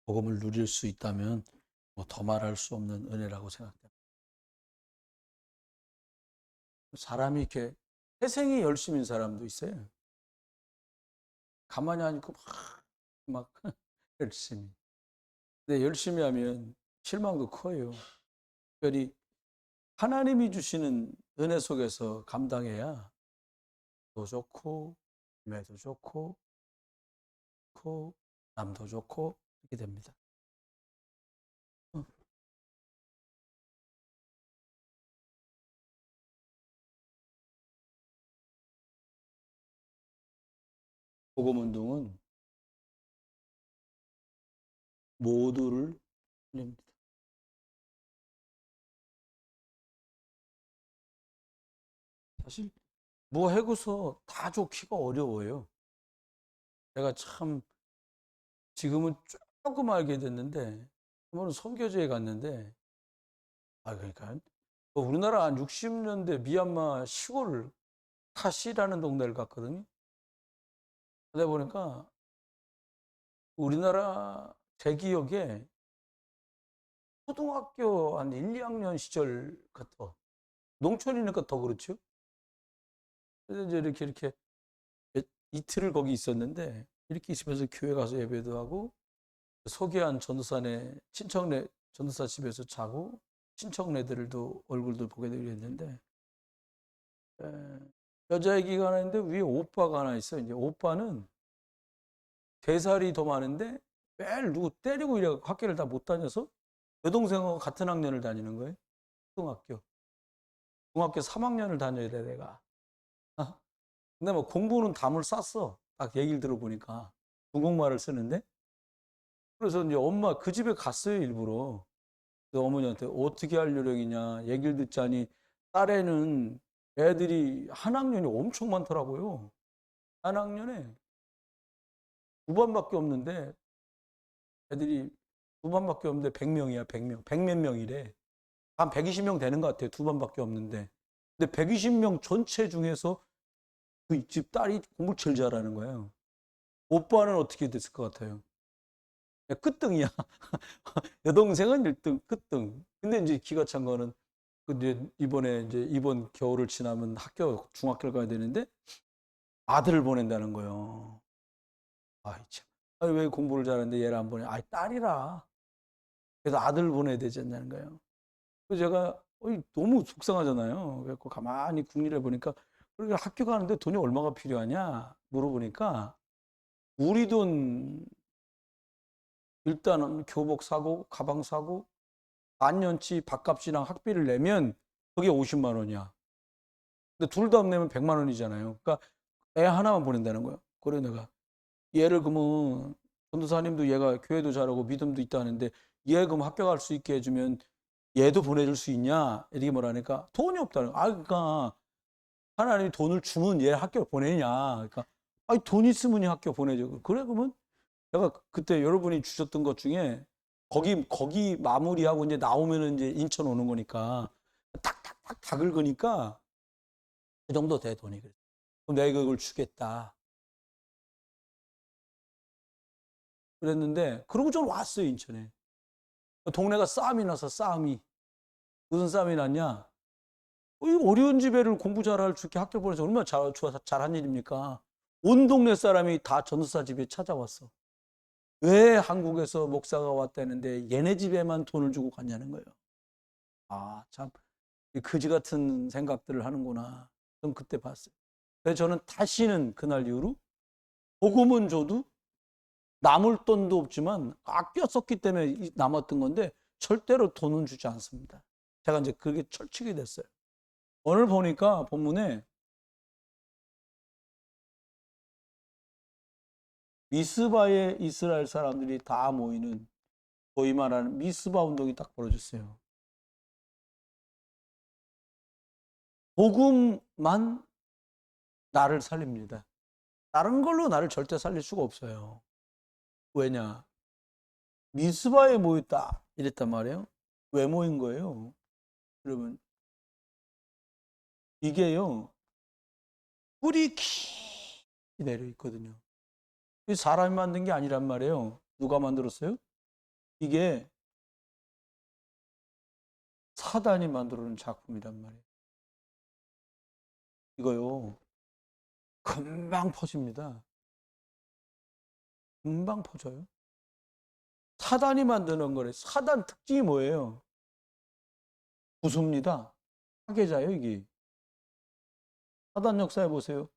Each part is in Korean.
복음을 누릴 수 있다면 뭐 더 말할 수 없는 은혜라고 생각됩니다. 사람이 이렇게 태생이 열심인 사람도 있어요. 가만히 안 있고 막 열심히. 근데 열심히 하면 실망도 커요. 특별히 하나님이 주시는 은혜 속에서 감당해야 도 좋고, 매도 좋고, 남도 좋고, 이렇게 됩니다. 복음 운동은 모두를 살립니다. 사실 뭐 해고서 다 좋기가 어려워요. 제가 참 지금은 조금 알게 됐는데 한번 선교지에 갔는데 그러니까 우리나라 한 60년대 미얀마 시골 타시라는 동네를 갔거든요. 그러다 보니까 우리나라 제 기억에 초등학교 한 1, 2학년 시절 같아. 농촌이니까 더 그렇죠. 그래서 이제 이렇게 이틀을 거기 있었는데 이렇게 있으면서 교회 가서 예배도 하고 소개한 전도사네 친척네 전도사 집에서 자고 친척네들도 얼굴도 보게 되고 했는데 여자애기가 하나 있는데 위에 오빠가 하나 있어. 이제 오빠는 3살이 더 많은데 매일 누구 때리고 이래 학교를 다 못 다녀서 여동생하고 같은 학년을 다니는 거예요. 초등학교. 중학교 3학년을 다녀야 돼 내가. 근데 뭐 공부는 담을 쌌어. 딱 얘기를 들어보니까 중국말을 쓰는데. 그래서 이제 엄마 그 집에 갔어요 일부러. 그래서 어머니한테 어떻게 할 요령이냐 얘기를 듣자니 딸애는 애들이 한 학년이 엄청 많더라고요. 한 학년에 2반밖에 없는데 애들이 2반밖에 없는데 100명이야 100명 100몇 명이래. 한 120명 되는 것 같아요. 2반밖에 없는데. 근데 120명 전체 중에서 그 집 딸이 공부 제일 잘하는 거예요. 오빠는 어떻게 됐을 것 같아요? 끝등이야. 여동생은 1등, 끝등. 근데 이제 기가 찬 거는 이제 이번에 이제 이번 겨울을 지나면 중학교를 가야 되는데 아들을 보낸다는 거예요. 아이 참. 아니, 왜 공부를 잘하는데 얘를 안 보내? 딸이라. 그래서 아들 보내야 되지 않냐는 거예요. 그래서 제가 너무 속상하잖아요. 그래서 가만히 궁리를 해보니까 그러니까 학교 가는데 돈이 얼마가 필요하냐 물어보니까 우리 돈 일단은 교복 사고 가방 사고 반년치 밥값이랑 학비를 내면 그게 50만 원이야. 근데 둘 다 내면 100만 원이잖아요. 그러니까 애 하나만 보낸다는 거야. 그래 내가 얘를 그러면 전도사님도 얘가 교회도 잘하고 믿음도 있다는데 얘 그럼 학교 갈 수 있게 해주면 얘도 보내줄 수 있냐? 이렇게 말하니까 돈이 없다는 거야. 그러니까 하나님이 돈을 주면 얘 학교 보내냐? 그러니까 돈 있으면 학교 보내줘. 그래 그러면 제가 그때 여러분이 주셨던 것 중에 거기 마무리하고 이제 나오면은 이제 인천 오는 거니까 탁탁탁 다 긁으니까 그 정도 돼 돈이. 그럼 내가 그걸 주겠다. 그랬는데 그러고 전 왔어요 인천에. 동네가 싸움이 나서 싸움이 무슨 싸움이 났냐? 이 어려운 집애를 공부 잘할 수 있게 학교 보내서 얼마나 잘한 일입니까? 온 동네 사람이 다 전도사 집에 찾아왔어. 왜 한국에서 목사가 왔다는데 얘네 집에만 돈을 주고 갔냐는 거예요. 참 그지 같은 생각들을 하는구나. 전 그때 봤어요. 그래서 저는 다시는 그날 이후로 복음은 줘도 남을 돈도 없지만 아껴 썼기 때문에 남았던 건데 절대로 돈은 주지 않습니다. 제가 이제 그게 철칙이 됐어요. 오늘 보니까 본문에 미스바에 이스라엘 사람들이 다 모이는 소위 말하는 미스바 운동이 딱 벌어졌어요. 복음만 나를 살립니다. 다른 걸로 나를 절대 살릴 수가 없어요. 왜냐? 미스바에 모였다 이랬단 말이에요. 왜 모인 거예요? 여러분 이게요 뿌리 깊이 내려 있거든요. 이 사람이 만든 게 아니란 말이에요. 누가 만들었어요? 이게 사단이 만들어놓은 작품이란 말이에요. 이거요, 금방 퍼집니다. 금방 퍼져요. 사단이 만드는 거래. 사단 특징이 뭐예요? 구수입니다. 파괴자예요, 이게. 사단 역사에 보세요.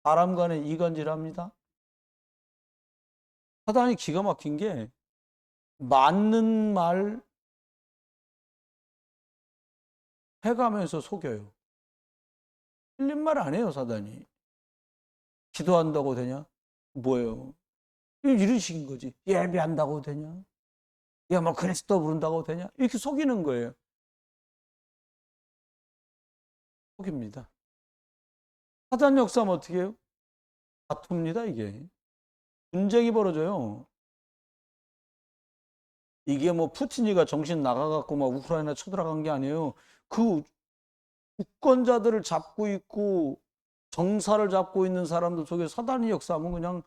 사람 간에 이간질합니다. 사단이 기가 막힌 게 맞는 말 해가면서 속여요. 틀린 말 안 해요, 사단이. 기도한다고 되냐? 뭐예요? 이런 식인 거지. 예배한다고 되냐? 야, 뭐 그리스도 부른다고 되냐? 이렇게 속이는 거예요. 속입니다. 사단 역사는 어떻게 해요? 다툽니다, 이게. 분쟁이 벌어져요. 이게 뭐 푸틴이가 정신 나가갖고 막 우크라이나 쳐들어간 게 아니에요. 그 주권자들을 잡고 있고 정사를 잡고 있는 사람들 속에 사단이 역사하면 그냥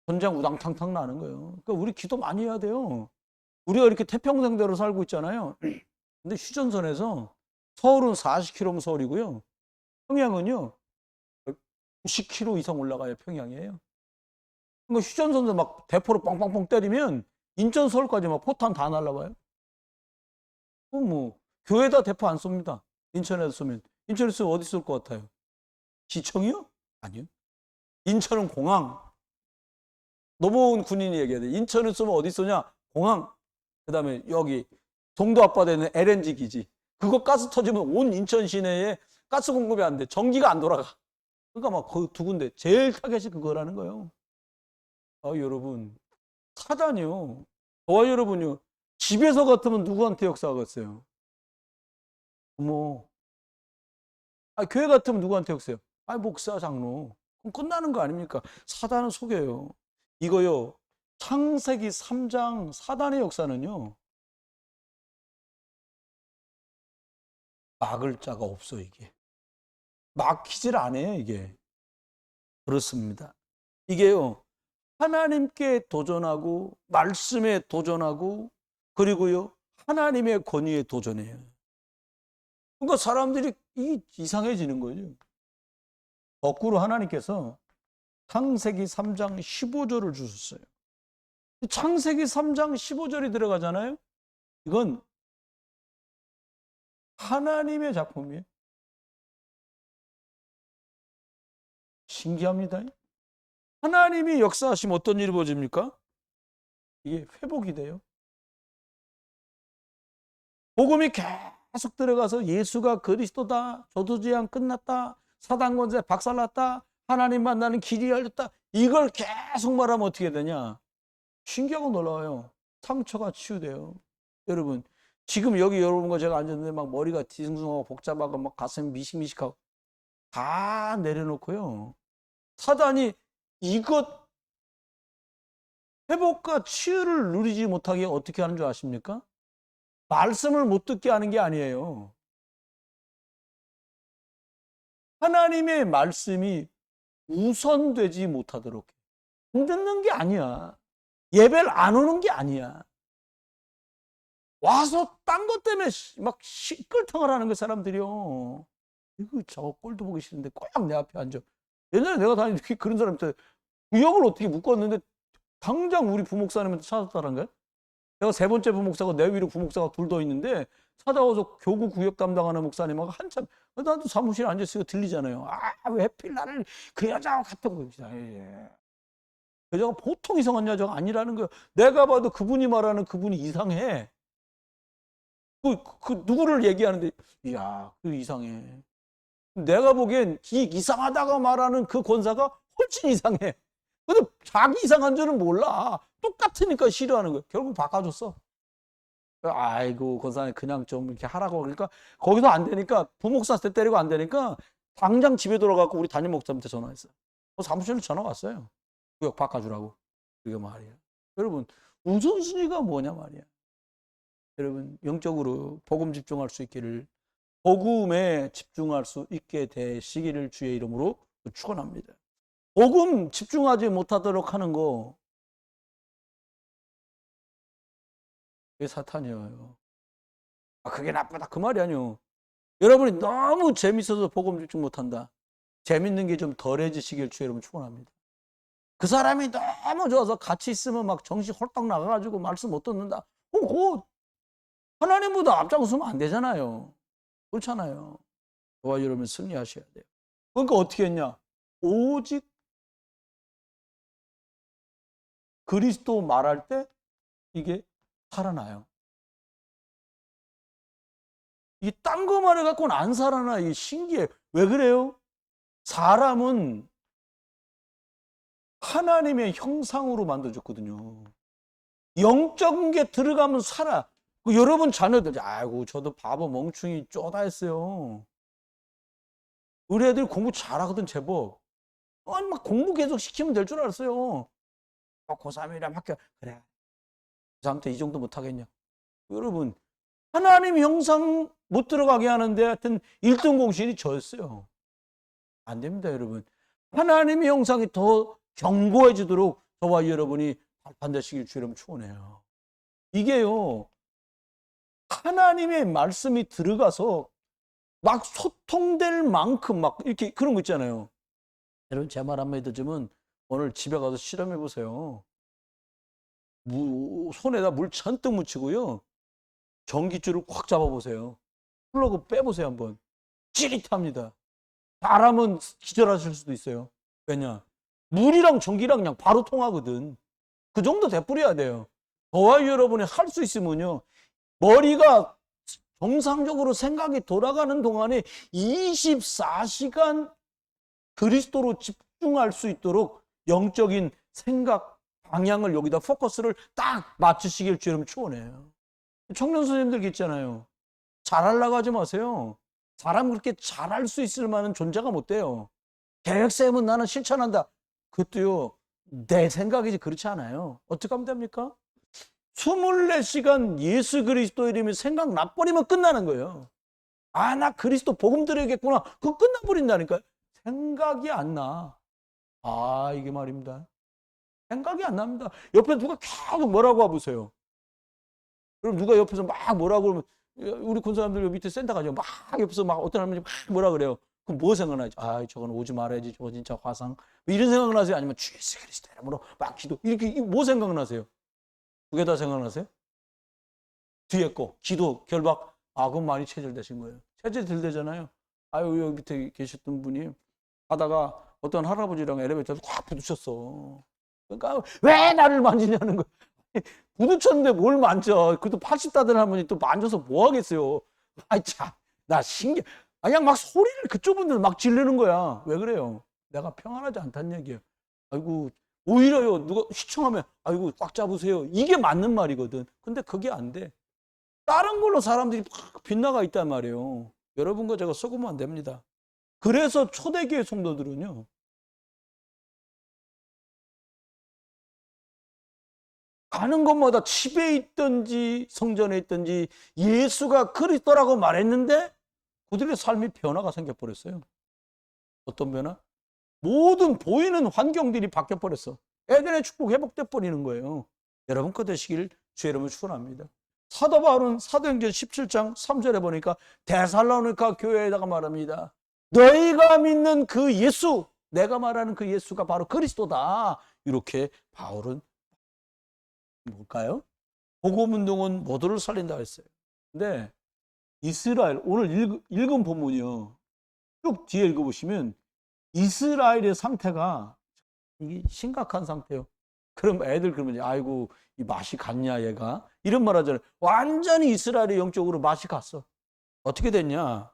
전쟁 우당탕탕 나는 거예요. 그러니까 우리 기도 많이 해야 돼요. 우리가 이렇게 태평양대로 살고 있잖아요. 근데 휴전선에서 서울은 40km면 서울이고요. 평양은요 90km 이상 올라가야 평양이에요. 그러니까 휴전선에서 막 대포로 뻥뻥뻥 때리면 인천 서울까지 막 포탄 다 날라와요. 뭐 교회에다 대포 안 쏩니다. 인천에서 쏘면. 인천에서 쏘면 어디 쏠 것 같아요? 지청이요? 아니요. 인천은 공항. 노무현 군인이 얘기해야 돼. 인천을 쏘면 어디 쏘냐? 공항. 그 다음에 여기 송도 앞바다에 있는 LNG 기지. 그거 가스 터지면 온 인천 시내에 가스 공급이 안 돼. 전기가 안 돌아가. 그러니까 막 그 두 군데 제일 타겟이 그거라는 거예요. 여러분, 사단이요. 저와 여러분요. 집에서 같으면 누구한테 역사하겠어요? 교회 같으면 누구한테 역사해요? 목사, 장로. 그럼 끝나는 거 아닙니까? 사단은 속여요. 이거요. 창세기 3장 사단의 역사는요. 막을 자가 없어, 이게. 막히질 않아요, 이게. 그렇습니다. 이게요. 하나님께 도전하고 말씀에 도전하고 그리고요. 하나님의 권위에 도전해요. 그러니까 사람들이 이상해지는 거죠. 거꾸로 하나님께서 창세기 3장 15절을 주셨어요. 창세기 3장 15절이 들어가잖아요. 이건 하나님의 작품이에요. 신기합니다. 하나님이 역사하시면 어떤 일이 벌어집니까? 이게 회복이 돼요. 복음이 계속 들어가서 예수가 그리스도다, 저주제한 끝났다, 사단 권세 박살났다, 하나님 만나는 길이 열렸다. 이걸 계속 말하면 어떻게 되냐? 신기하고 놀라워요. 상처가 치유돼요. 여러분, 지금 여기 여러분과 제가 앉았는데 막 머리가 뒤숭숭하고 복잡하고 막 가슴이 미식미식하고 다 내려놓고요. 사단이 이것 회복과 치유를 누리지 못하게 어떻게 하는 줄 아십니까? 말씀을 못 듣게 하는 게 아니에요. 하나님의 말씀이 우선되지 못하도록 안 듣는 게 아니야. 예배를 안 오는 게 아니야. 와서 딴 것 때문에 막 시끌텅을 하는 거 사람들이요. 이거 저 꼴도 보기 싫은데 꼭 내 앞에 앉아. 옛날에 내가 다니는 그런 사람한테 구역을 어떻게 묶었는데 당장 우리 부목사님한테 찾았다는 거야. 내가 세 번째 부목사고 내 위로 부목사가 둘 더 있는데 찾아와서 교구 구역 담당하는 목사님하고 한참 나도 사무실에 앉아있으니까 들리잖아요. 왜 하필 나를 그 여자하고 같은 거야. 여자가 보통 이상한 여자가 아니라는 거야. 내가 봐도 그분이 말하는 그분이 이상해. 그 누구를 얘기하는데 이야 그 이상해. 내가 보기엔 이상하다고 말하는 그 권사가 훨씬 이상해. 근데 자기 이상한 줄은 몰라. 똑같으니까 싫어하는 거야. 결국 바꿔줬어. 아이고 권사님 그냥 좀 이렇게 하라고. 그러니까 거기서 안 되니까 부목사한테 때리고 안 되니까 당장 집에 돌아가고 우리 담임 목사한테 전화했어요. 사무실로 전화 왔어요. 구역 바꿔주라고. 이거 말이야. 여러분 우선순위가 뭐냐 말이야. 여러분 영적으로 복음 집중할 수 있기를, 복음에 집중할 수 있게 되시기를 주의 이름으로 축원합니다. 복음 집중하지 못하도록 하는 거 그게 사탄이에요. 그게 나쁘다 그 말이 아니요. 여러분이 너무 재밌어서 복음 집중 못한다. 재밌는 게 좀 덜해지시길 주 여러분 축원합니다. 그 사람이 너무 좋아서 같이 있으면 막 정신 홀딱 나가가지고 말씀 못 듣는다. 그거 하나님보다 앞장서면 안 되잖아요. 그렇잖아요. 저와 여러분 승리하셔야 돼요. 그러니까 어떻게 했냐? 오직 그리스도 말할 때 이게 살아나요. 이게 딴 거 말해갖고는 안 살아나. 이게 신기해. 왜 그래요? 사람은 하나님의 형상으로 만들어졌거든요. 영적인 게 들어가면 살아. 여러분 자녀들, 아이고, 저도 바보 멍충이 쪼다 했어요. 우리 애들 공부 잘하거든, 제법. 아니, 막 공부 계속 시키면 될 줄 알았어요. 고3이라 학교, 그래. 고3 때 이 정도 못하겠냐. 여러분, 하나님 형상 못 들어가게 하는데 하여튼 1등 공신이 저였어요. 안 됩니다, 여러분. 하나님의 형상이 더 견고해지도록 저와 여러분이 발판되시길 주 여러분 축원해요. 이게요, 하나님의 말씀이 들어가서 막 소통될 만큼 막 이렇게 그런 거 있잖아요. 여러분 제 말 한마디 듣으면 오늘 집에 가서 실험해 보세요. 손에다 물 잔뜩 묻히고요. 전기줄을 꽉 잡아 보세요. 플러그 빼보세요 한번. 찌릿합니다. 바람은 기절하실 수도 있어요. 왜냐? 물이랑 전기랑 그냥 바로 통하거든. 그 정도 돼버려야 돼요. 저와 여러분이 할 수 있으면요. 머리가 정상적으로 생각이 돌아가는 동안에 24시간 그리스도로 집중할 수 있도록 영적인 생각 방향을 여기다 포커스를 딱 맞추시길 주 여러분 축원해요. 청년 선생님들 있잖아요. 잘하려고 하지 마세요. 사람 그렇게 잘할 수 있을 만한 존재가 못 돼요. 계획 세우면 나는 실천한다. 그것도요, 내 생각이지 그렇지 않아요. 어떻게 하면 됩니까? 24시간 예수 그리스도 이름이 생각 나버리면 끝나는 거예요. 아, 나 그리스도 복음 드려야겠구나. 그거 끝나버린다니까요. 생각이 안 나. 아, 이게 말입니다. 생각이 안 납니다. 옆에 누가 계속 뭐라고 와보세요. 그럼 누가 옆에서 막 뭐라고 그러면, 우리 군 사람들 밑에 센터 가죠. 막 옆에서 막 어떤 할머니 막 뭐라 그래요. 그럼 뭐 생각나죠? 아, 저건 오지 말아야지. 저거 진짜 화상. 뭐 이런 생각 나세요? 아니면 주 예수 그리스도 이름으로 막 기도. 이렇게 뭐 생각나세요? 두 개 다 생각나세요? 뒤에 거, 기도, 결박. 아, 그건 많이 체질되신 거예요. 체질 되잖아요. 아유, 여기 밑에 계셨던 분이 하다가 어떤 할아버지랑 엘리베이터에서 확 부딪혔어. 그러니까 왜 나를 만지냐는 거예요. 부딪혔는데 뭘 만져. 그래도 80다들 할머니 또 만져서 뭐 하겠어요. 아이, 참, 나 신기해. 그냥 막 소리를 그쪽 분들 막 지르는 거야. 왜 그래요? 내가 평안하지 않다는 얘기예요. 아이고, 오히려요, 누가 시청하면, 아이고, 꽉 잡으세요. 이게 맞는 말이거든. 근데 그게 안 돼. 다른 걸로 사람들이 팍 빗나가 있단 말이에요. 여러분과 제가 속으면 안 됩니다. 그래서 초대교회 성도들은요, 가는 곳마다 집에 있든지 성전에 있든지 예수가 그리스도라고 말했는데 그들의 삶이 변화가 생겨버렸어요. 어떤 변화? 모든 보이는 환경들이 바뀌어버렸어. 에덴의 축복 회복돼 버리는 거예요. 여러분 거 되시길 주 여러분 축원합니다. 사도 바울은 사도행전 17장 3절에 보니까 데살로니가 교회에다가 말합니다. 너희가 믿는 그 예수, 내가 말하는 그 예수가 바로 그리스도다. 이렇게 바울은 뭘까요? 복음운동은 모두를 살린다 했어요. 근데 이스라엘, 오늘 읽은 본문이요. 쭉 뒤에 읽어보시면 이스라엘의 상태가 이게 심각한 상태예요. 그럼 애들 그러면 아이고 이 맛이 갔냐 얘가 이런 말 하잖아요. 완전히 이스라엘의 영적으로 맛이 갔어. 어떻게 됐냐?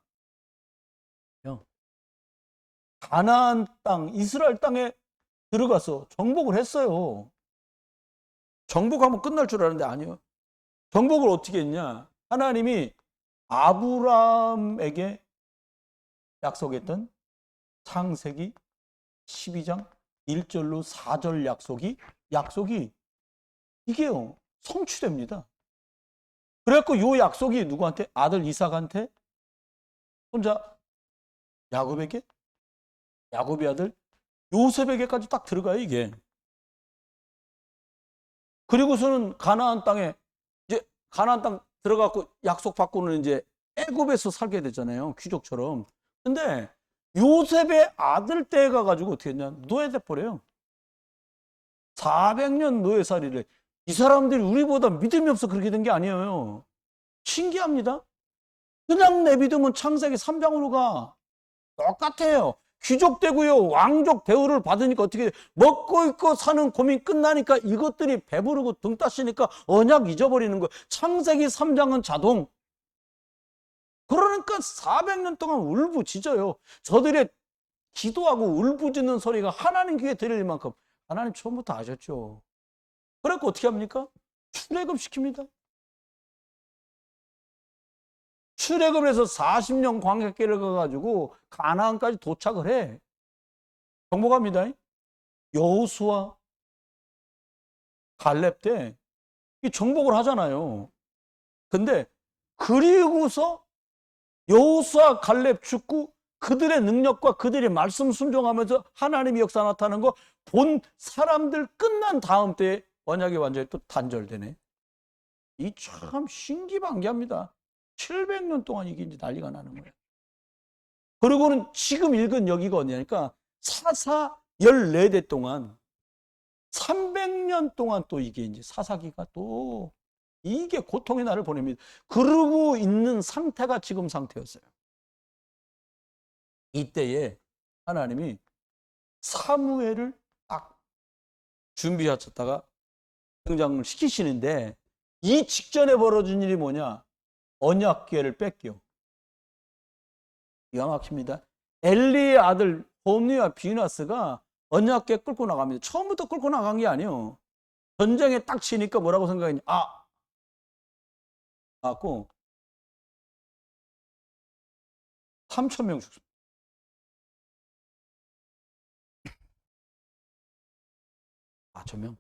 가나안 땅, 이스라엘 땅에 들어가서 정복을 했어요. 정복하면 끝날 줄 알았는데 아니요. 정복을 어떻게 했냐? 하나님이 아브라함에게 약속했던 창세기 12장 1절로 4절 약속이 이게요 성취됩니다. 그래갖고 요 약속이 누구한테? 아들 이삭한테, 혼자 야곱에게, 야곱의 아들 요셉에게까지 딱 들어가요 이게. 그리고서는 가나안 땅에 이제 가나안 땅 들어가고 약속 받고는 이제 애굽에서 살게 되잖아요. 귀족처럼. 근데 요셉의 아들 때 가가지고 어떻게 했냐? 노예돼 버려요. 400년 노예살이를. 이 사람들이 우리보다 믿음이 없어 그렇게 된 게 아니에요. 신기합니다. 그냥 내비두면 창세기 3장으로 가. 똑같아요. 귀족 되고요. 왕족 대우를 받으니까 어떻게 먹고 입고 사는 고민 끝나니까 이것들이 배부르고 등 따시니까 언약 잊어버리는 거예요. 창세기 3장은 자동. 그러니까 400년 동안 울부짖어요. 저들의 기도하고 울부짖는 소리가 하나님 귀에 들릴 만큼 하나님 처음부터 아셨죠. 그래서 어떻게 합니까? 출애굽 시킵니다. 출애굽을 해서 40년 광야길을 가가지고 가나안까지 도착을 해. 정복합니다. 여호수아, 갈렙 때 이 정복을 하잖아요. 근데 그리고서 여호수아, 갈렙 죽고 그들의 능력과 그들의 말씀 순종하면서 하나님의 역사 나타나는 거 본 사람들 끝난 다음 때에 언약이 완전히 또 단절되네. 이 참 신기반기합니다. 700년 동안 이게 이제 난리가 나는 거예요. 그리고는 지금 읽은 여기가 어디냐니까 사사 14대 동안 300년 동안 또 이게 이제 사사기가 또 이게 고통의 날을 보냅니다. 그러고 있는 상태가 지금 상태였어요. 이때에 하나님이 사무엘을 딱 준비하셨다가 등장을 시키시는데 이 직전에 벌어진 일이 뭐냐? 언약궤를 뺏겨. 기가 막힙니다. 엘리의 아들 홈리와 비나스가 언약궤 끌고 나갑니다. 처음부터 끌고 나간 게 아니에요. 전쟁에 딱 치니까 뭐라고 생각했냐? 나왔고 3,000명 죽습니다. 4,000명.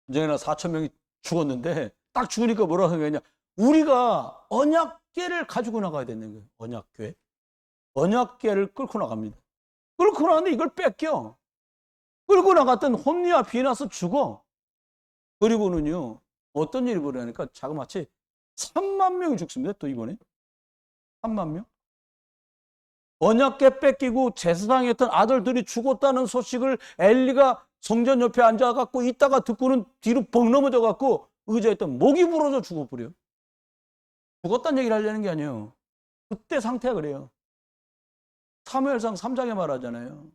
전쟁에 나 4,000명이 죽었는데 딱 죽으니까 뭐라고 생각했냐? 우리가 언약궤를 가지고 나가야 되는 거예요. 언약궤. 언약궤를 끌고 나갑니다. 끌고 나갔는데 이걸 뺏겨. 끌고 나갔던 홈리와 비나스 죽어. 그리고는요, 어떤 일이 벌어지니까 자그마치 3만 명이 죽습니다. 또 이번에. 3만 명. 언약궤 뺏기고 제사장에 있던 아들들이 죽었다는 소식을 엘리가 성전 옆에 앉아갖고 있다가 듣고는 뒤로 벙 넘어져갖고 의자에 있던 목이 부러져 죽어버려요. 죽었다는 얘기를 하려는 게 아니에요. 그때 상태가 그래요. 사무엘상 3장에 말하잖아요.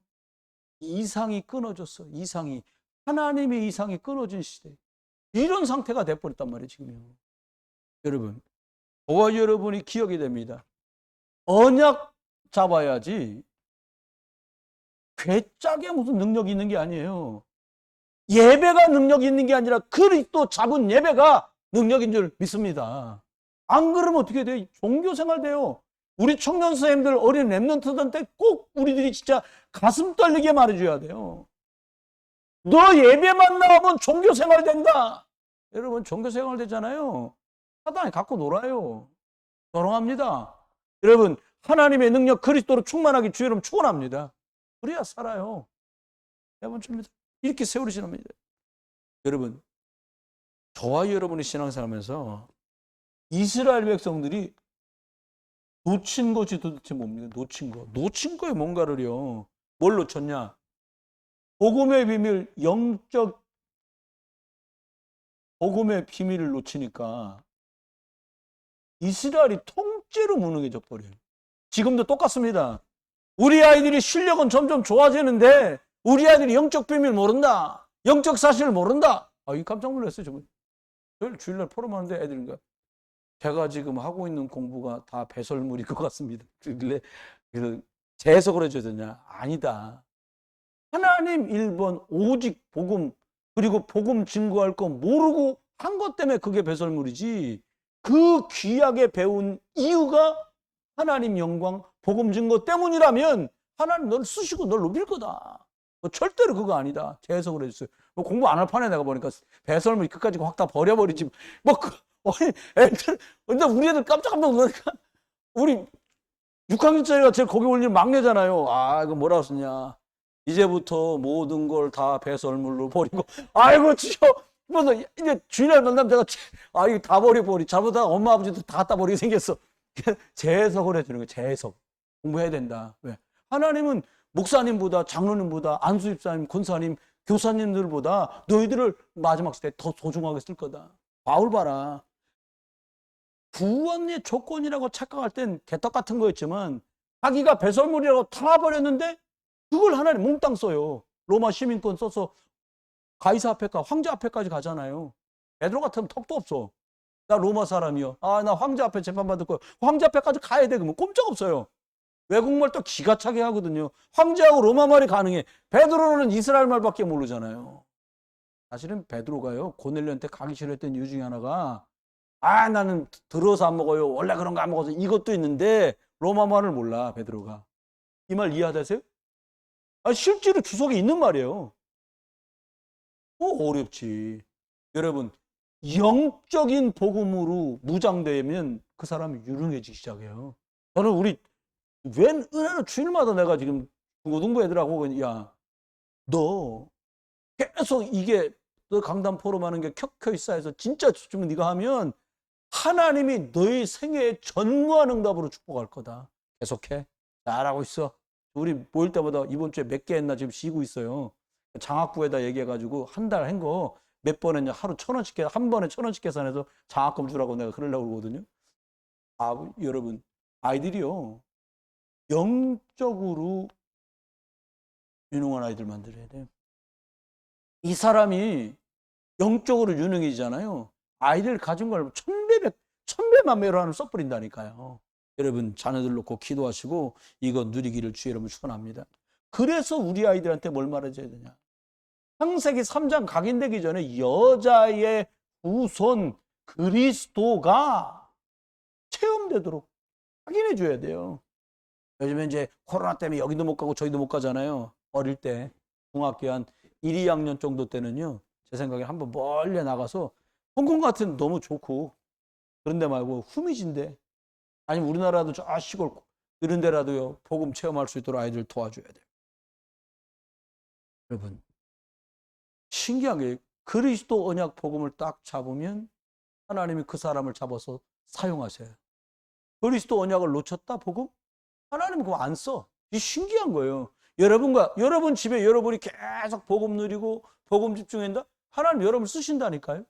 이상이 끊어졌어. 이상이. 하나님의 이상이 끊어진 시대. 이런 상태가 돼버렸단 말이에요. 지금요. 여러분, 저와 여러분이 기억이 됩니다. 언약 잡아야지 괴짝에 무슨 능력이 있는 게 아니에요. 예배가 능력이 있는 게 아니라 그리스도 잡은 예배가 능력인 줄 믿습니다. 안 그러면 어떻게 돼요? 종교생활 돼요. 우리 청년 선생님들 어린 랩런트들한테 꼭 우리들이 진짜 가슴 떨리게 말해줘야 돼요. 너 예배만 나오면 종교생활 된다. 여러분 종교생활 되잖아요. 사단이 갖고 놀아요. 조롱합니다. 여러분 하나님의 능력 그리스도로 충만하기 주 여러분 축원합니다. 그래야 살아요. 여러분 이렇게 세월이 지납니다. 여러분 저와 여러분이 신앙생활하면서 이스라엘 백성들이 놓친 것이 도대체 뭡니까? 놓친 거에 뭔가를요. 뭘 놓쳤냐? 복음의 비밀, 영적 복음의 비밀을 놓치니까 이스라엘이 통째로 무능해져 버려요. 지금도 똑같습니다. 우리 아이들이 실력은 점점 좋아지는데 우리 아이들이 영적 비밀 모른다. 영적 사실을 모른다. 이 깜짝 놀랐어요. 저는 주일날 포럼하는데 애들인가 제가 지금 하고 있는 공부가 다 배설물일 것 같습니다. 그래서 재해석을 해줘야 되냐? 아니다. 하나님 1번 오직 복음 그리고 복음 증거할 거 모르고 한 것 때문에 그게 배설물이지 그 귀하게 배운 이유가 하나님 영광 복음 증거 때문이라면 하나님 널 쓰시고 널 높일 거다. 절대로 그거 아니다. 재해석을 해줬어요. 공부 안 할 판에 내가 보니까 배설물 끝까지 확 다 버려버리지. 애들 근데 우리 애들 깜짝 놀라니까 우리 6학년짜리가 제일 거기 올리는 막내잖아요. 이거 뭐라고 쓰냐. 이제부터 모든 걸 다 배설물로 버리고 아이고 주여 그래서 이제 주일날 만나면 제가 이거 다 버리고 잘못하다 엄마 아버지도 다 갖다 버리게 생겼어. 재해석을 해주는 거예요. 재해석. 공부해야 된다. 왜? 하나님은 목사님보다 장로님보다 안수집사님, 권사님, 교사님들보다 너희들을 마지막 시대에 더 소중하게 쓸 거다. 바울 봐라. 구원의 조건이라고 착각할 땐 개떡 같은 거였지만 자기가 배설물이라고 다 버렸는데 그걸 하나님 몽땅 써요. 로마 시민권 써서 가이사 앞에까지, 황제 앞에까지 가잖아요. 베드로 같으면 턱도 없어. 나 로마 사람이요. 나 황제 앞에 재판받을 거예요. 황제 앞에까지 가야 돼. 그러면 꼼짝없어요. 외국말 또 기가 차게 하거든요. 황제하고 로마 말이 가능해. 베드로는 이스라엘 말밖에 모르잖아요. 사실은 베드로가요, 고넬료한테 가기 싫어했던 이유 중에 하나가 나는 들어서 안 먹어요. 원래 그런 거 안 먹어서 이것도 있는데 로마 말을 몰라, 베드로가. 이 말 이해하세요? 실제로 주석에 있는 말이에요. 어렵지. 여러분, 영적인 복음으로 무장되면 그 사람이 유능해지기 시작해요. 저는 우리 웬 은혜로 주일마다 내가 지금 중고등부 애들하고 너 계속 이게 너 강단 포럼하는 게 켜켜이 쌓여서 진짜 집중을 네가 하면 하나님이 너의 생애에 전무한 응답으로 축복할 거다. 계속해. 잘하고 있어. 우리 모일 때마다 이번 주에 몇 개 했나 지금 쉬고 있어요. 장학부에다 얘기해가지고 한 달 한 거 몇 번 했냐, 하루 1,000원씩 한 번에 1,000원씩 계산해서 장학금 주라고 내가 그러려고 그러거든요. 여러분, 아이들이요, 영적으로 유능한 아이들 만들어야 돼요. 이 사람이 영적으로 유능해지잖아요. 아이들 가진 걸 천배만배로 하는 써버린다니까요. 여러분, 자녀들 놓고 기도하시고 이거 누리기를 주의 이름으로 축원합니다. 그래서 우리 아이들한테 뭘 말해줘야 되냐? 창세기 3장 각인되기 전에 여자의 후손 그리스도가 체험되도록 확인해 줘야 돼요. 요즘에 이제 코로나 때문에 여기도 못 가고 저기도 못 가잖아요. 어릴 때 중학교 한 1, 2학년 정도 때는요, 제 생각에 한번 멀리 나가서 홍콩 같은 너무 좋고 그런 데 말고 후미진데, 아니면 우리나라도 저 시골 이런 데라도요, 복음 체험할 수 있도록 아이들 도와줘야 돼요. 여러분, 신기한 게 그리스도 언약 복음을 딱 잡으면 하나님이 그 사람을 잡아서 사용하세요. 그리스도 언약을 놓쳤다 복음? 하나님은 그거 안 써. 이 신기한 거예요. 여러분 집에 여러분이 계속 복음 누리고 복음 집중한다? 하나님 여러분을 쓰신다니까요.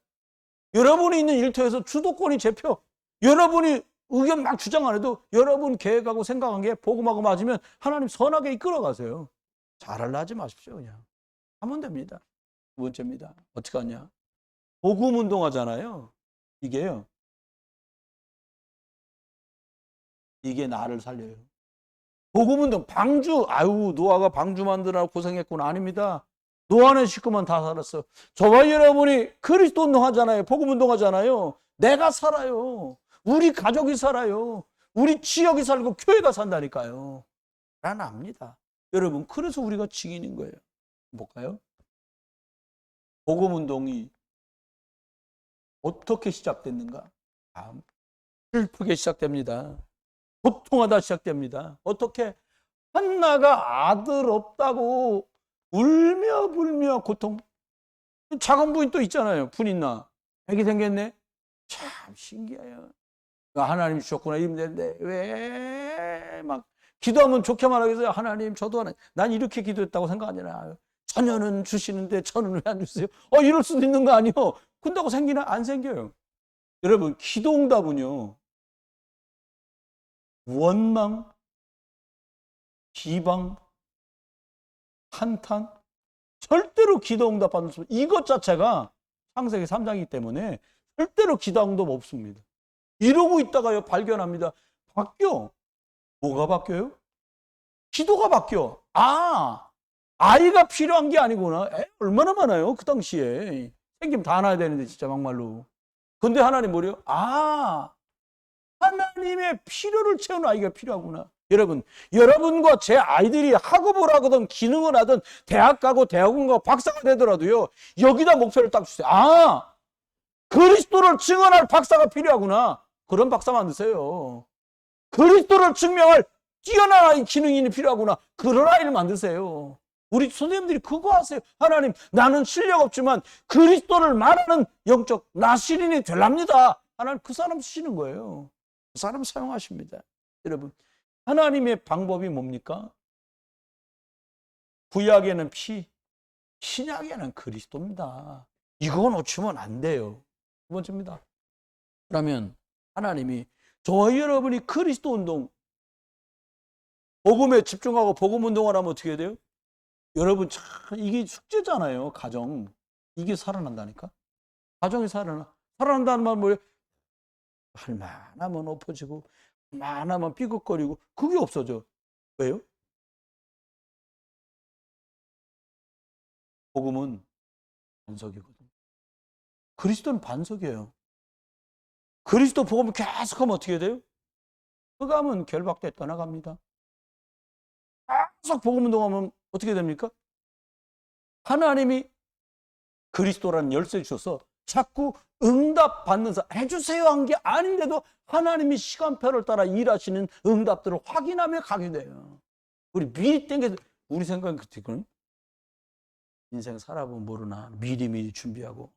여러분이 있는 일터에서 주도권이 잡혀. 여러분이 의견 막 주장 안 해도 여러분 계획하고 생각한 게 복음하고 맞으면 하나님 선하게 이끌어 가세요. 잘하려 하지 마십시오. 그냥 하면 됩니다. 두 번째입니다. 어떻게 하냐? 복음 운동하잖아요. 이게요, 이게 나를 살려요. 복음 운동, 방주, 노아가 방주 만드느라 고생했구나. 아닙니다. 노아는 식구만 다 살았어. 저와 여러분이 그리스도 운동하잖아요. 복음 운동하잖아요. 내가 살아요. 우리 가족이 살아요. 우리 지역이 살고 교회가 산다니까요. 난 압니다. 여러분, 그래서 우리가 증인인 거예요. 볼까요? 복음 운동이 어떻게 시작됐는가? 슬프게 시작됩니다. 고통하다 시작됩니다. 어떻게? 한나가 아들 없다고 울며 불며 고통. 작은 부인 또 있잖아요. 분인나. 애기 생겼네. 참 신기해요. 하나님 주셨구나 이러면 되는데 왜 막 기도하면 좋게 말하겠어요. 하나님 저도 하나님. 난 이렇게 기도했다고 생각 안 해요. 천년은 주시는데 천은 왜 안 주세요? 이럴 수도 있는 거 아니요? 근다고 생기나? 안 생겨요. 여러분, 기도응답은요, 원망, 비방, 한탄, 절대로 기도응답 받을 수 없어요. 이것 자체가 창세기 3장이기 때문에 절대로 기도응답 없습니다. 이러고 있다가요, 발견합니다. 바뀌어. 뭐가 바뀌어요? 기도가 바뀌어. 아이가 필요한 게 아니구나. 얼마나 많아요, 그 당시에. 생기면 다 낳아야 되는데, 진짜 막말로. 근데 하나님 뭐래요? 하나님의 필요를 채우는 아이가 필요하구나. 여러분, 여러분과 제 아이들이 학업을 하거든, 기능을 하든, 대학 가고, 대학원 가고, 박사가 되더라도요, 여기다 목표를 딱 주세요. 그리스도를 증언할 박사가 필요하구나. 그런 박사 만드세요. 그리스도를 증명할 뛰어난 아이 기능인이 필요하구나. 그런 아이를 만드세요. 우리 선생님들이 그거 하세요. 하나님, 나는 실력 없지만 그리스도를 말하는 영적 나시린이 되랍니다. 하나님 그 사람 쓰시는 거예요. 그 사람 사용하십니다. 여러분, 하나님의 방법이 뭡니까? 구약에는 피, 신약에는 그리스도입니다. 이거 놓치면 안 돼요. 두 번째입니다. 그러면 하나님이 저와 여러분이 그리스도 운동, 복음에 집중하고 복음 운동을 하면 어떻게 돼요? 여러분 참 이게 숙제잖아요. 가정. 이게 살아난다니까. 가정이 살아난다는 말 뭐예요? 할만하면 엎어지고 할만하면 삐걱거리고 그게 없어져. 왜요? 복음은 반석이거든. 그리스도는 반석이에요. 그리스도 복음을 계속하면 어떻게 돼요? 흑암은 결박돼 떠나갑니다. 계속 복음 운동하면 어떻게 됩니까? 하나님이 그리스도라는 열쇠 주셔서 자꾸 응답 받는 해주세요 한 게 아닌데도 하나님이 시간표를 따라 일하시는 응답들을 확인하며 가게 돼요. 우리 미리 땡겨서 우리 생각은 그렇거든. 인생 살아보면 모르나 미리 준비하고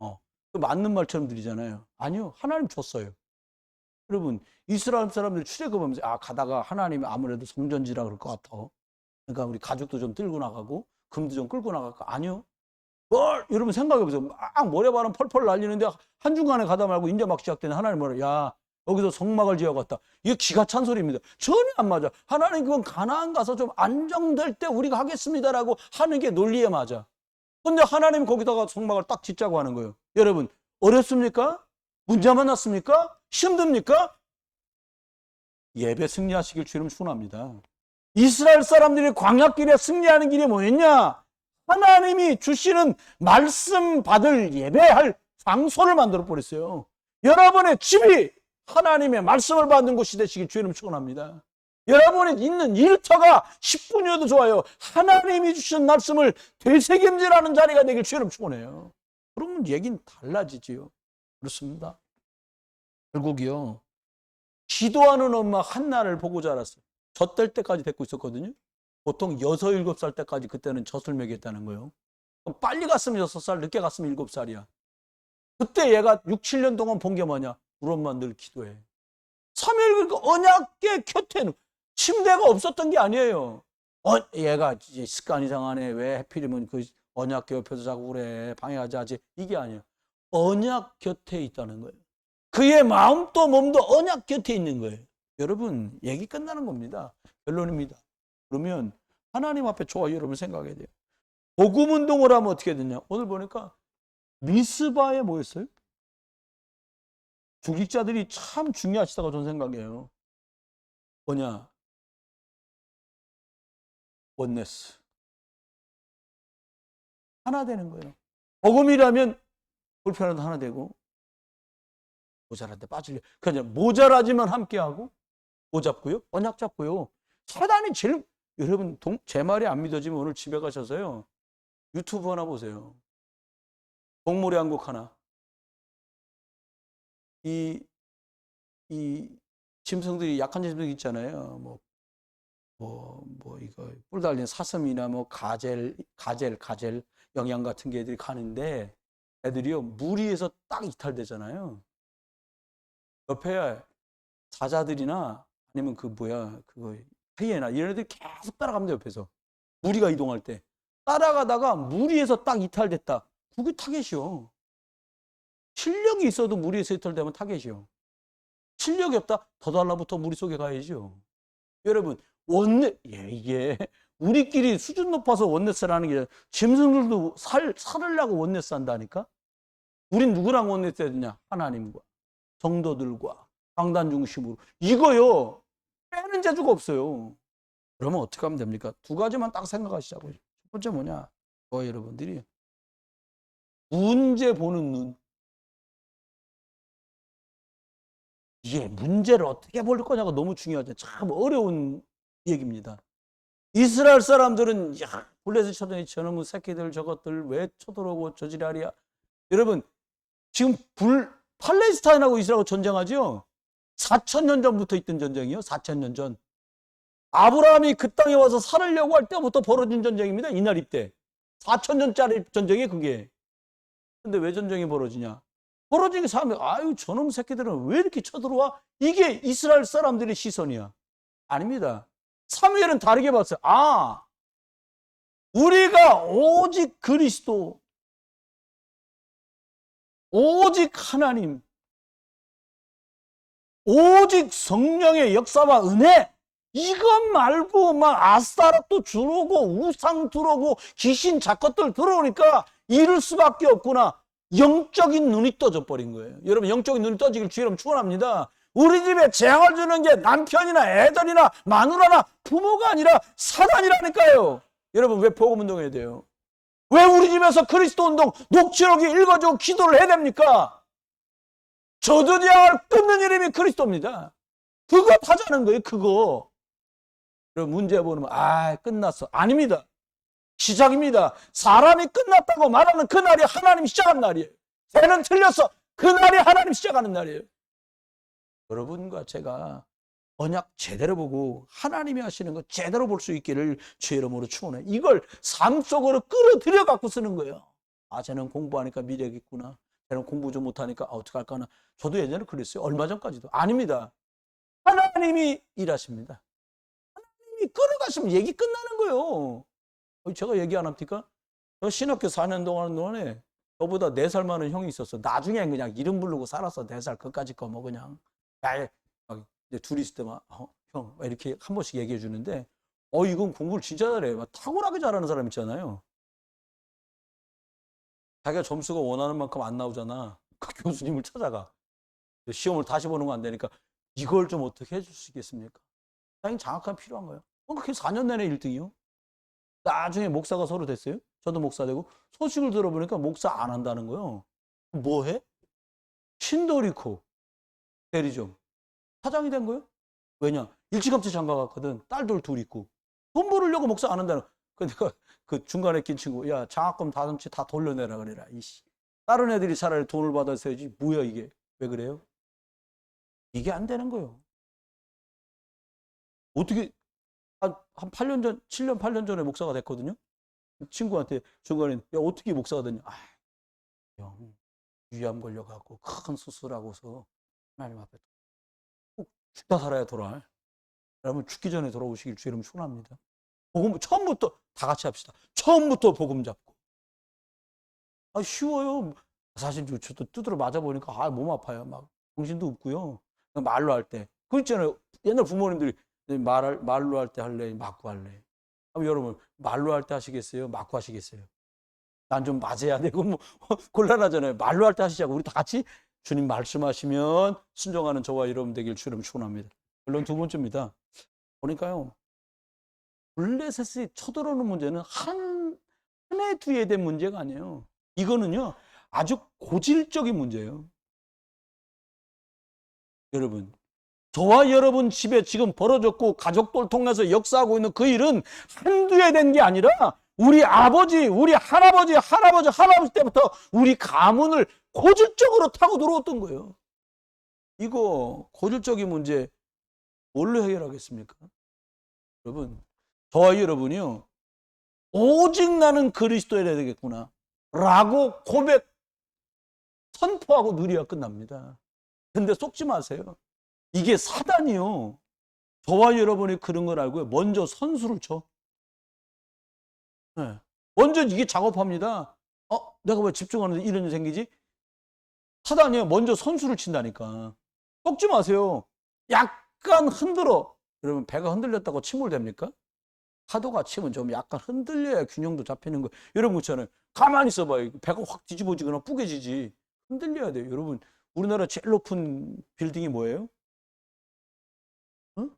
맞는 말처럼 들리잖아요. 아니요, 하나님 줬어요. 여러분, 이스라엘 사람들 출애굽하면서 가다가 하나님이 아무래도 성전지라 그럴 것 같아. 그러니까 우리 가죽도 좀 들고 나가고 금도 좀 끌고 나갈까? 아니요. 여러분 생각해보세요. 막 모래바람 펄펄 날리는데 한중간에 가다 말고 이제 막 시작되는 하나님 뭐라, 야 여기서 성막을 지어갔다. 이게 기가 찬 소리입니다. 전혀 안 맞아. 하나님 그건 가나안 가서 좀 안정될 때 우리가 하겠습니다라고 하는 게 논리에 맞아. 근데 하나님 거기다가 성막을 딱 짓자고 하는 거예요. 여러분 어렵습니까? 문제 만났습니까? 힘듭니까? 예배 승리하시길 주님 축원합니다. 이스라엘 사람들이 광야길에 승리하는 길이 뭐였냐? 하나님이 주시는 말씀 받을 예배할 장소를 만들어 버렸어요. 여러분의 집이 하나님의 말씀을 받는 곳이 되시길 주님 축원합니다. 여러분이 있는 일터가 10분이어도 좋아요. 하나님이 주신 말씀을 되새김질하는 자리가 되길 주님 축원해요. 그러면 얘기는 달라지지요. 그렇습니다. 결국이요, 기도하는 엄마 한나를 보고 자랐어요. 젖될 때까지 데리고 있었거든요. 보통 6, 7살 때까지 그때는 젖을 먹였다는 거예요. 그럼 빨리 갔으면 6살, 늦게 갔으면 7살이야. 그때 얘가 6, 7년 동안 본 게 뭐냐? 우리 엄마 늘 기도해. 3일 그 언약계 곁에는 침대가 없었던 게 아니에요. 얘가 이제 습관이 상하네. 왜 하필이면 그 언약계 옆에서 자고 그래. 방해하지 하지. 이게 아니에요. 언약 곁에 있다는 거예요. 그의 마음도 몸도 언약 곁에 있는 거예요. 여러분, 얘기 끝나는 겁니다. 결론입니다. 그러면 하나님 앞에 저와 여러분 생각해야 돼요. 복음 운동을 하면 어떻게 되냐? 오늘 보니까 미스바에 모였어요. 중직자들이 참 중요하시다고 저는 생각해요. 뭐냐? 원네스. 하나 되는 거예요. 복음이라면 불편해도 하나 되고 모자란데 빠질려. 그냥 모자라지만 함께하고 뭐 잡고요? 언약 잡고요. 사단이 제일, 여러분 제 말이 안 믿어지면 오늘 집에 가셔서요 유튜브 하나 보세요. 동물의 왕국 하나. 이 짐승들이, 약한 짐승 있잖아요. 이거 뿔 달린 사슴이나 가젤 영양 같은 게 애들이 가는데 애들이요 물 위에서 딱 이탈되잖아요. 옆에 사자들이나 아니면 그거 하이에나 이런 애들이 계속 따라갑니다. 옆에서 무리가 이동할 때 따라가다가 물 위에서 딱 이탈됐다. 그게 타겟이요. 실력이 있어도 물 위에서 이탈되면 타겟이요. 실력이 없다? 더 달라붙어 물 속에 가야죠. 여러분 원넷, 이게 우리끼리 수준 높아서 원넷스라는 게 짐승들도 살으려고 원넷스 한다니까. 우린 누구랑 원넷스 해야 되냐? 하나님과 성도들과 강단 중심으로. 이거요 빼는 재주가 없어요. 그러면 어떻게 하면 됩니까? 두 가지만 딱 생각하시자고요. 첫 번째 뭐냐? 여러분들이 문제 보는 눈. 이게 문제를 어떻게 볼 거냐가 너무 중요하죠. 참 어려운 얘기입니다. 이스라엘 사람들은 블레셋 쳐더니 저놈의 새끼들 저것들 왜 쳐들어오고 저지랄이야. 여러분 지금 팔레스타인하고 이스라엘하고 전쟁하죠. 4,000년 전부터 있던 전쟁이요. 4,000년 전. 아브라함이 그 땅에 와서 살으려고 할 때부터 벌어진 전쟁입니다. 이날 이때 4,000년짜리 전쟁이 그게. 근데 왜 전쟁이 벌어지냐? 벌어진 게 사람이 아유 저놈 새끼들은 왜 이렇게 쳐들어와? 이게 이스라엘 사람들의 시선이야. 아닙니다. 사무엘은 다르게 봤어요. 아, 우리가 오직 그리스도, 오직 하나님, 오직 성령의 역사와 은혜, 이것 말고 막 아스타라또 들어오고 우상 들어오고 귀신 작것들 들어오니까 이럴 수밖에 없구나. 영적인 눈이 떠져 버린 거예요. 여러분, 영적인 눈이 떠지길 주의 이름 축원합니다. 우리 집에 재앙을 주는 게 남편이나 애들이나 마누라나 부모가 아니라 사단이라니까요. 여러분, 왜 복음 운동해야 돼요? 왜 우리 집에서 그리스도 운동 녹취록이 읽어주고 기도를 해야 됩니까? 저주 재앙을 끊는 이름이 그리스도입니다. 그거 하자는 거예요. 그거. 그럼 문제 보면 끝났어. 아닙니다. 시작입니다. 사람이 끝났다고 말하는 그날이 하나님 시작한 날이에요. 새는 틀렸어. 그날이 하나님 시작하는 날이에요. 여러분과 제가 언약 제대로 보고 하나님이 하시는 거 제대로 볼 수 있기를 주의 이름으로 축원해. 이걸 삶 속으로 끌어들여 갖고 쓰는 거예요. 아, 쟤는 공부하니까 미래가 있구나. 쟤는 공부 좀 못하니까 어떡할까나. 저도 예전에 그랬어요. 얼마 전까지도. 아닙니다. 하나님이 일하십니다. 하나님이 끌어가시면 얘기 끝나는 거예요. 제가 얘기 안 합니까? 저 신학교 4년 동안 하는 동안에 저보다 4살 많은 형이 있었어. 나중엔 그냥 이름 부르고 살았어. 4살 그까짓 거 뭐 그냥. 이제 둘이 있을 때 막 형 이렇게 한 번씩 얘기해 주는데 이건 공부를 진짜 잘해. 막 탁월하게 잘하는 사람 있잖아요. 자기가 점수가 원하는 만큼 안 나오잖아. 그 교수님을 찾아가. 시험을 다시 보는 거 안 되니까 이걸 좀 어떻게 해줄 수 있겠습니까? 당연히 장학금이 필요한 거예요. 그게 4년 내내 1등이요. 나중에 목사가 서로 됐어요. 저도 목사 되고 소식을 들어보니까 목사 안 한다는 거예요. 뭐 해? 신도리코 대리점 사장이 된 거예요. 왜냐? 일찌감치 장가 갔거든. 딸들 둘 있고 돈 벌으려고 목사 안 한다는. 그러니까 그 중간에 낀 친구, 야 장학금 다듬치 다 돌려내라 그래라. 이씨. 다른 애들이 차라리 돈을 받았어야지. 뭐야 이게? 왜 그래요? 이게 안 되는 거예요. 어떻게 한 8년 전, 7년, 8년 전에 목사가 됐거든요. 친구한테 중간에 야 어떻게 목사가 됐냐? 형 위암 걸려갖고 큰 수술하고서 하나님 앞에 꼭 죽다 살아야 돌아올. 여러분 죽기 전에 돌아오시길 주의 이름 축원합니다. 복음 처음부터 다 같이 합시다. 처음부터 복음 잡고. 쉬워요. 사실 저도 두드려 맞아 보니까 몸 아파요. 막 정신도 없고요. 말로 할 때. 그 있잖아요. 옛날 부모님들이 말로 할 때 할래, 맞고 할래. 그럼 여러분 말로 할 때 하시겠어요? 맞고 하시겠어요? 난 좀 맞아야 되고 뭐 곤란하잖아요. 말로 할 때 하시자고. 우리 다 같이 주님 말씀하시면 순종하는 저와 여러분 되길 주님 축원합니다. 물론 두 번째입니다. 보니까요. 블레셋이 쳐들어오는 문제는 한 해 두 해 된 문제가 아니에요. 이거는요. 아주 고질적인 문제예요. 여러분. 저와 여러분 집에 지금 벌어졌고 가족들 통해서 역사하고 있는 그 일은 한두 해 된 게 아니라 우리 아버지, 우리 할아버지 때부터 우리 가문을 고질적으로 타고 들어왔던 거예요. 이거 고질적인 문제 뭘로 해결하겠습니까? 여러분, 저와 여러분이요. 오직 나는 그리스도여야 되겠구나 라고 고백 선포하고 누리가 끝납니다. 근데 속지 마세요. 이게 사단이요. 저와 여러분이 그런 걸 알고요. 먼저 선수를 쳐. 네. 먼저 이게 작업합니다. 내가 왜 집중하는데 이런 일이 생기지? 사단이요. 먼저 선수를 친다니까. 속지 마세요. 약간 흔들어. 여러분 배가 흔들렸다고 침몰됩니까? 파도가 치면 좀 약간 흔들려야 균형도 잡히는 거예요. 여러분 그렇잖아요. 가만히 있어봐요. 배가 확 뒤집어지거나 뿌개지지. 흔들려야 돼요. 여러분 우리나라 제일 높은 빌딩이 뭐예요? 응?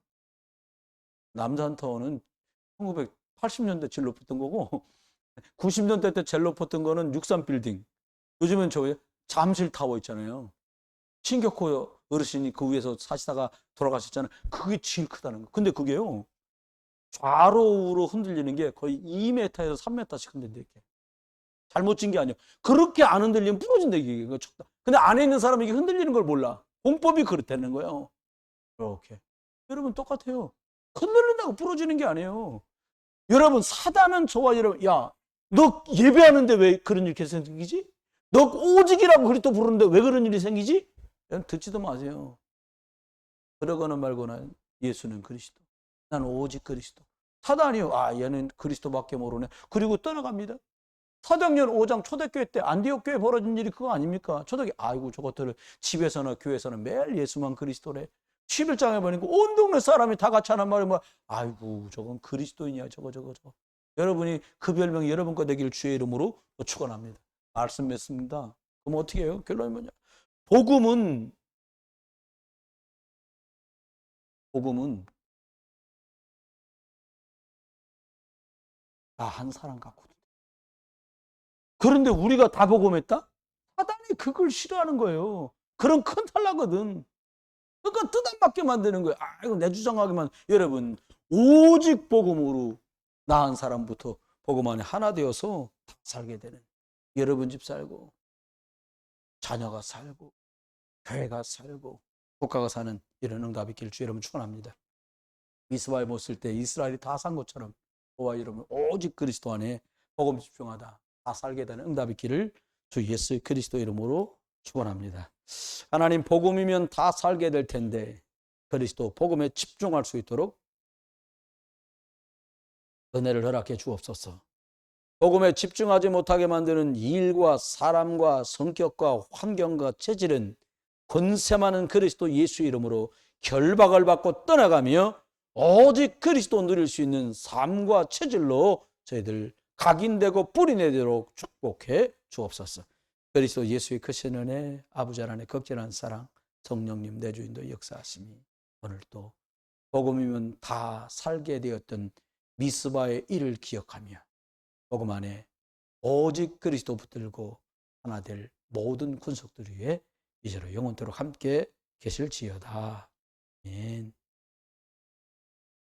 남산타워는 1980년대 제일 높았던 거고 90년대 때 제일 높았던 거는 63빌딩. 요즘은 저기 잠실타워 있잖아요. 신격호 어르신이 그 위에서 사시다가 돌아가셨잖아요. 그게 제일 크다는 거. 근데 그게요. 좌로우로 흔들리는 게 거의 2m에서 3m씩 흔들린다. 이렇게. 잘못 찐 게 아니에요. 그렇게 안 흔들리면 부러진다. 이게. 근데 안에 있는 사람이 이게 흔들리는 걸 몰라. 공법이 그렇다는 거예요. 이렇게. 여러분 똑같아요. 흔들린다고 부러지는 게 아니에요. 여러분, 사단은 저와 여러분, 야, 너 예배하는데 왜 그런 일이 생기지? 너 오직이라고 그리스도 부르는데 왜 그런 일이 생기지? 듣지도 마세요. 그러거나 말거나 예수는 그리스도. 나는 오직 그리스도. 사단이요. 얘는 그리스도밖에 모르네. 그리고 떠나갑니다. 사도행전 5장 초대교회 때 안디옥 교회 벌어진 일이 그거 아닙니까? 초대교회, 아이고 저것들을 집에서나 교회에서는 매일 예수만 그리스도래. 11장에 보니까 온 동네 사람이 다 같이 하는 말이 뭐야? 아이고 저건 그리스도인이야 저거. 여러분이 그 별명이 여러분 거 되길 주의 이름으로 축원합니다. 말씀 맺습니다. 그럼 어떻게 해요? 결론이 뭐냐? 복음은 다 한 사람 같거든. 그런데 우리가 다 복음했다? 사단이 그걸 싫어하는 거예요. 그런 큰 탈라거든. 그러니까 뜻 안 맞게 만드는 거예요. 이거 내 주장하기만. 여러분, 오직 복음으로 나은 사람부터 복음 안에 하나 되어서 다 살게 되는, 여러분 집 살고 자녀가 살고 교회가 살고 국가가 사는 이런 응답이 있기를 주 여러분 축원합니다. 미스바에 못 쓸 때 이스라엘이 다 산 것처럼 저와 여러분 오직 그리스도 안에 복음 집중하다 다 살게 되는 응답이 있기를 주 예수 그리스도 이름으로 축원합니다. 하나님, 복음이면 다 살게 될 텐데 그리스도 복음에 집중할 수 있도록 은혜를 허락해 주옵소서. 복음에 집중하지 못하게 만드는 일과 사람과 성격과 환경과 체질은 권세 많은 그리스도 예수 이름으로 결박을 받고 떠나가며 오직 그리스도 누릴 수 있는 삶과 체질로 저희들 각인되고 뿌리내도록 축복해 주옵소서. 그리스도 예수의 크신 은혜, 아버지 하나님의 극진한 사랑, 성령님 내주인도 역사하심이 오늘도 복음이면 다 살게 되었던 미스바의 일을 기억하며 복음 안에 오직 그리스도 붙들고 하나 될 모든 군속들 위해 이제로 영원토록 함께 계실지어다. 아멘.